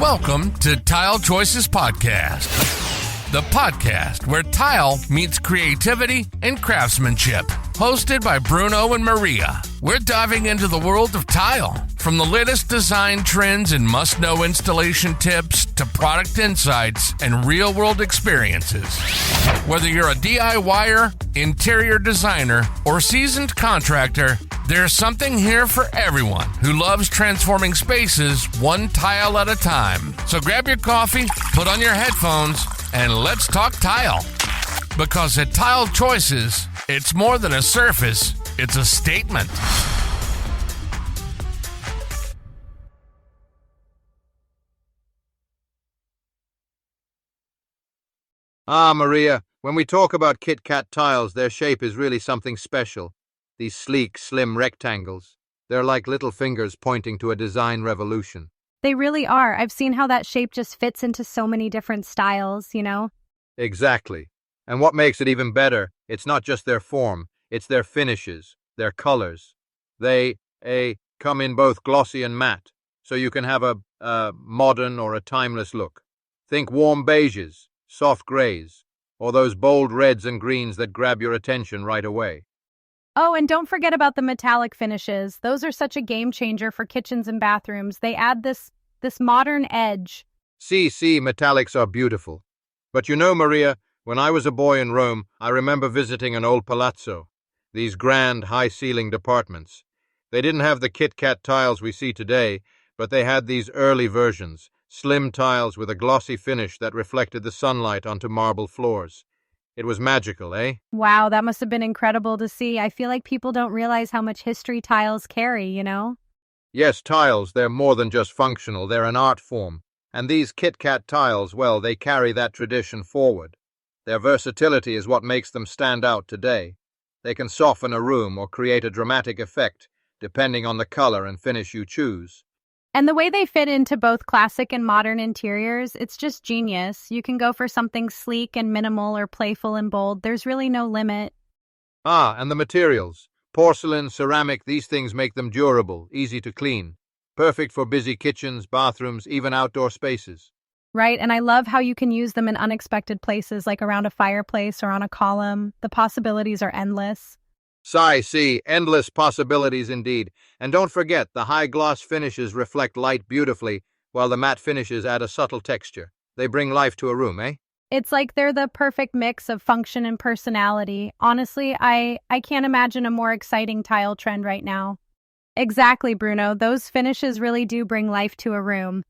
Welcome to Tile Choices Podcast, the podcast where tile meets creativity and craftsmanship. Hosted by Bruno and Maria, we're diving into the world of tile, from the latest design trends and must-know installation tips to product insights and real-world experiences. Whether you're a DIYer, interior designer, or seasoned contractor, there's something here for everyone who loves transforming spaces one tile at a time. So grab your coffee, put on your headphones, and let's talk tile. Because at Tile Choices, it's more than a surface, it's a statement. Ah, Maria, when we talk about Kit Kat tiles, their shape is really something special. These sleek, slim rectangles. They're like little fingers pointing to a design revolution. They really are. I've seen how that shape just fits into so many different styles, you know? Exactly. And what makes it even better, it's not just their form, it's their finishes, their colors. They come in both glossy and matte, so you can have a modern or a timeless look. Think warm beiges, soft grays, or those bold reds and greens that grab your attention right away. Oh, and don't forget about the metallic finishes. Those are such a game changer for kitchens and bathrooms. They add this modern edge. See, metallics are beautiful. But you know, Maria, when I was a boy in Rome, I remember visiting an old palazzo, these grand, high-ceilinged apartments. They didn't have the Kit Kat tiles we see today, but they had these early versions, slim tiles with a glossy finish that reflected the sunlight onto marble floors. It was magical, eh? Wow, that must have been incredible to see. I feel like people don't realize how much history tiles carry, you know? Yes, tiles, they're more than just functional, they're an art form. And these Kit Kat tiles, well, they carry that tradition forward. Their versatility is what makes them stand out today. They can soften a room or create a dramatic effect, depending on the color and finish you choose. And the way they fit into both classic and modern interiors, it's just genius. You can go for something sleek and minimal or playful and bold. There's really no limit. Ah, and the materials. Porcelain, ceramic, these things make them durable, easy to clean. Perfect for busy kitchens, bathrooms, even outdoor spaces. Right, and I love how you can use them in unexpected places, like around a fireplace or on a column. The possibilities are endless. See, endless possibilities indeed. And don't forget, the high gloss finishes reflect light beautifully, while the matte finishes add a subtle texture. They bring life to a room, eh? It's like they're the perfect mix of function and personality. Honestly, I can't imagine a more exciting tile trend right now. Exactly, Bruno. Those finishes really do bring life to a room.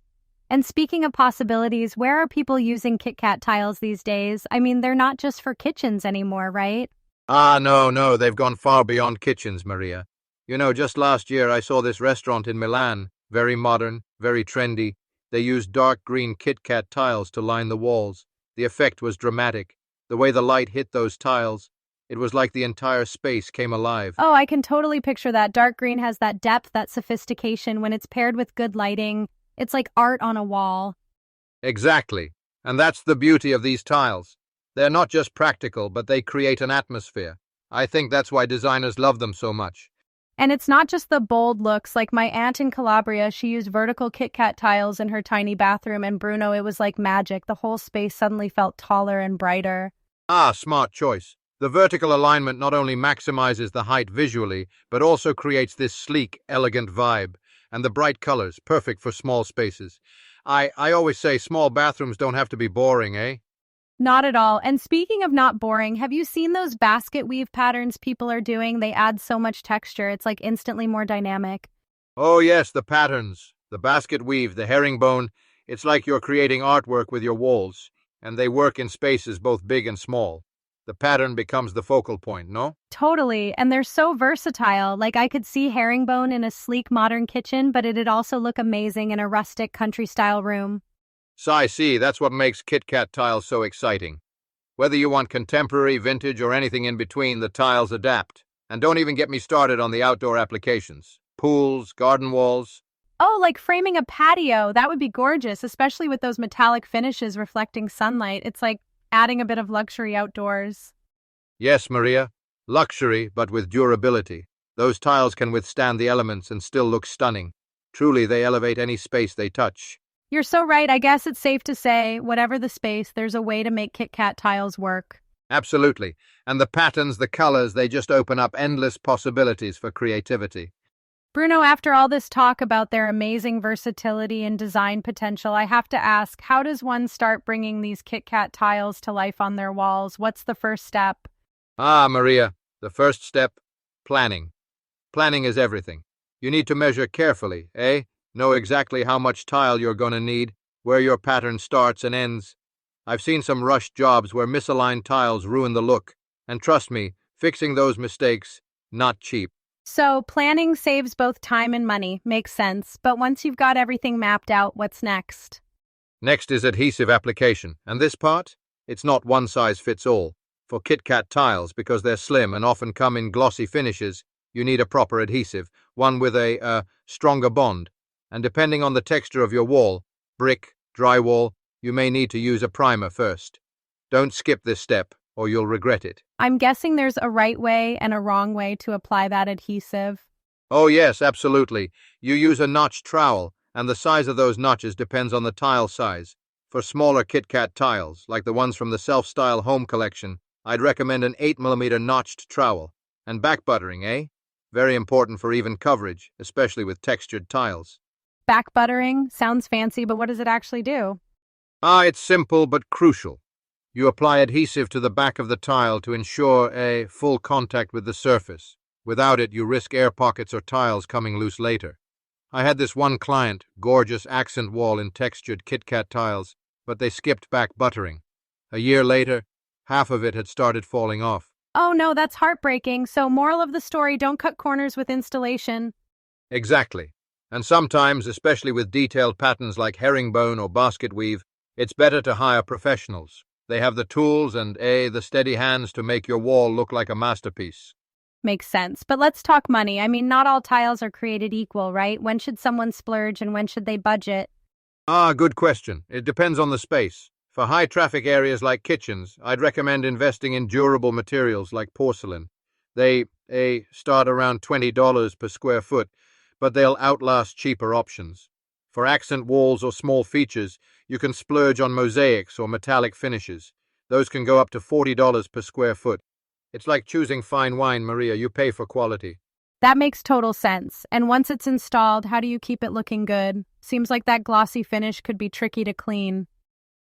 And speaking of possibilities, where are people using Kit Kat tiles these days? I mean, they're not just for kitchens anymore, right? Ah, no, they've gone far beyond kitchens, Maria. You know, just last year I saw this restaurant in Milan, very modern, very trendy. They used dark green Kit Kat tiles to line the walls. The effect was dramatic. The way the light hit those tiles, it was like the entire space came alive. Oh, I can totally picture that. Dark green has that depth, that sophistication. When it's paired with good lighting, it's like art on a wall. Exactly. And that's the beauty of these tiles. They're not just practical, but they create an atmosphere. I think that's why designers love them so much. And it's not just the bold looks. Like my aunt in Calabria, she used vertical Kit Kat tiles in her tiny bathroom, and Bruno, it was like magic. The whole space suddenly felt taller and brighter. Ah, smart choice. The vertical alignment not only maximizes the height visually, but also creates this sleek, elegant vibe. And the bright colors, perfect for small spaces. I always say small bathrooms don't have to be boring, eh? Not at all. And speaking of not boring, have you seen those basket weave patterns people are doing? They add so much texture. It's like instantly more dynamic. Oh yes, the patterns, the basket weave, the herringbone. It's like you're creating artwork with your walls, and they work in spaces both big and small. The pattern becomes the focal point, no? Totally. And they're so versatile. Like I could see herringbone in a sleek modern kitchen, but it'd also look amazing in a rustic country-style room. See, that's what makes Kit Kat tiles so exciting. Whether you want contemporary, vintage, or anything in between, the tiles adapt. And don't even get me started on the outdoor applications. Pools, garden walls. Oh, like framing a patio. That would be gorgeous, especially with those metallic finishes reflecting sunlight. It's like adding a bit of luxury outdoors. Yes, Maria. Luxury, but with durability. Those tiles can withstand the elements and still look stunning. Truly, they elevate any space they touch. You're so right. I guess it's safe to say, whatever the space, there's a way to make Kit Kat tiles work. Absolutely. And the patterns, the colors, they just open up endless possibilities for creativity. Bruno, after all this talk about their amazing versatility and design potential, I have to ask, how does one start bringing these Kit Kat tiles to life on their walls? What's the first step? Maria, the first step, planning. Planning is everything. You need to measure carefully, eh? Know exactly how much tile you're going to need, where your pattern starts and ends. I've seen some rushed jobs where misaligned tiles ruin the look, and trust me, fixing those mistakes, not cheap. So, planning saves both time and money, makes sense, but once you've got everything mapped out, what's next? Next is adhesive application, and this part? It's not one size fits all. For Kit Kat tiles, because they're slim and often come in glossy finishes, you need a proper adhesive, one with a stronger bond. And depending on the texture of your wall, brick, drywall, you may need to use a primer first. Don't skip this step, or you'll regret it. I'm guessing there's a right way and a wrong way to apply that adhesive. Oh yes, absolutely. You use a notched trowel, and the size of those notches depends on the tile size. For smaller Kit Kat tiles, like the ones from the Self-Style Home Collection, I'd recommend an 8mm notched trowel. And back buttering, eh? Very important for even coverage, especially with textured tiles. Back buttering sounds fancy, but what does it actually do? It's simple but crucial. You apply adhesive to the back of the tile to ensure a full contact with the surface. Without it, you risk air pockets or tiles coming loose later. I had this one client, gorgeous accent wall in textured Kit Kat tiles, but they skipped back buttering. A year later, half of it had started falling off. Oh no, that's heartbreaking. So, moral of the story, don't cut corners with installation. Exactly. And sometimes, especially with detailed patterns like herringbone or basket weave, it's better to hire professionals. They have the tools and, the steady hands to make your wall look like a masterpiece. Makes sense. But let's talk money. I mean, not all tiles are created equal, right? When should someone splurge and when should they budget? Good question. It depends on the space. For high-traffic areas like kitchens, I'd recommend investing in durable materials like porcelain. They, start around $20 per square foot, but they'll outlast cheaper options. For accent walls or small features, you can splurge on mosaics or metallic finishes. Those can go up to $40 per square foot. It's like choosing fine wine, Maria. You pay for quality. That makes total sense. And once it's installed, how do you keep it looking good? Seems like that glossy finish could be tricky to clean.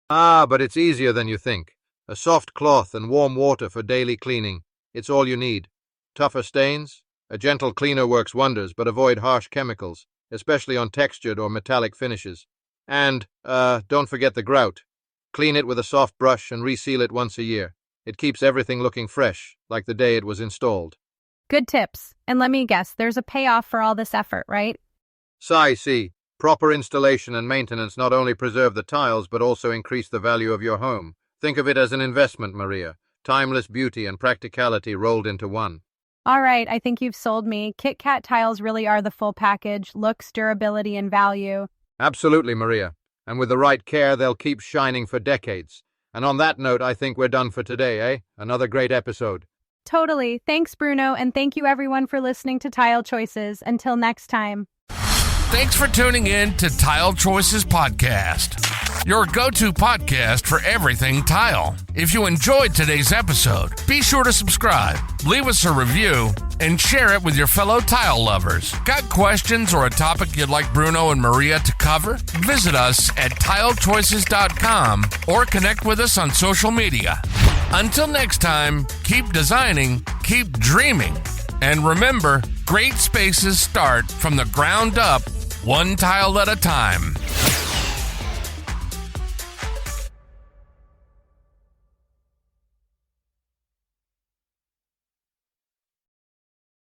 But it's easier than you think. A soft cloth and warm water for daily cleaning. It's all you need. Tougher stains? A gentle cleaner works wonders, but avoid harsh chemicals, especially on textured or metallic finishes. And, don't forget the grout. Clean it with a soft brush and reseal it once a year. It keeps everything looking fresh, like the day it was installed. Good tips. And let me guess, there's a payoff for all this effort, right? See, proper installation and maintenance not only preserve the tiles, but also increase the value of your home. Think of it as an investment, Maria. Timeless beauty and practicality rolled into one. All right, I think you've sold me. Kit Kat tiles really are the full package: looks, durability, and value. Absolutely, Maria. And with the right care, they'll keep shining for decades. And on that note, I think we're done for today, eh? Another great episode. Totally. Thanks, Bruno, and thank you everyone for listening to Tile Choices. Until next time. Thanks for tuning in to Tile Choices Podcast, your go-to podcast for everything tile. If you enjoyed today's episode, be sure to subscribe, leave us a review, and share it with your fellow tile lovers. Got questions or a topic you'd like Bruno and Maria to cover? Visit us at tilechoices.com or connect with us on social media. Until next time, keep designing, keep dreaming, and remember, great spaces start from the ground up, one tile at a time.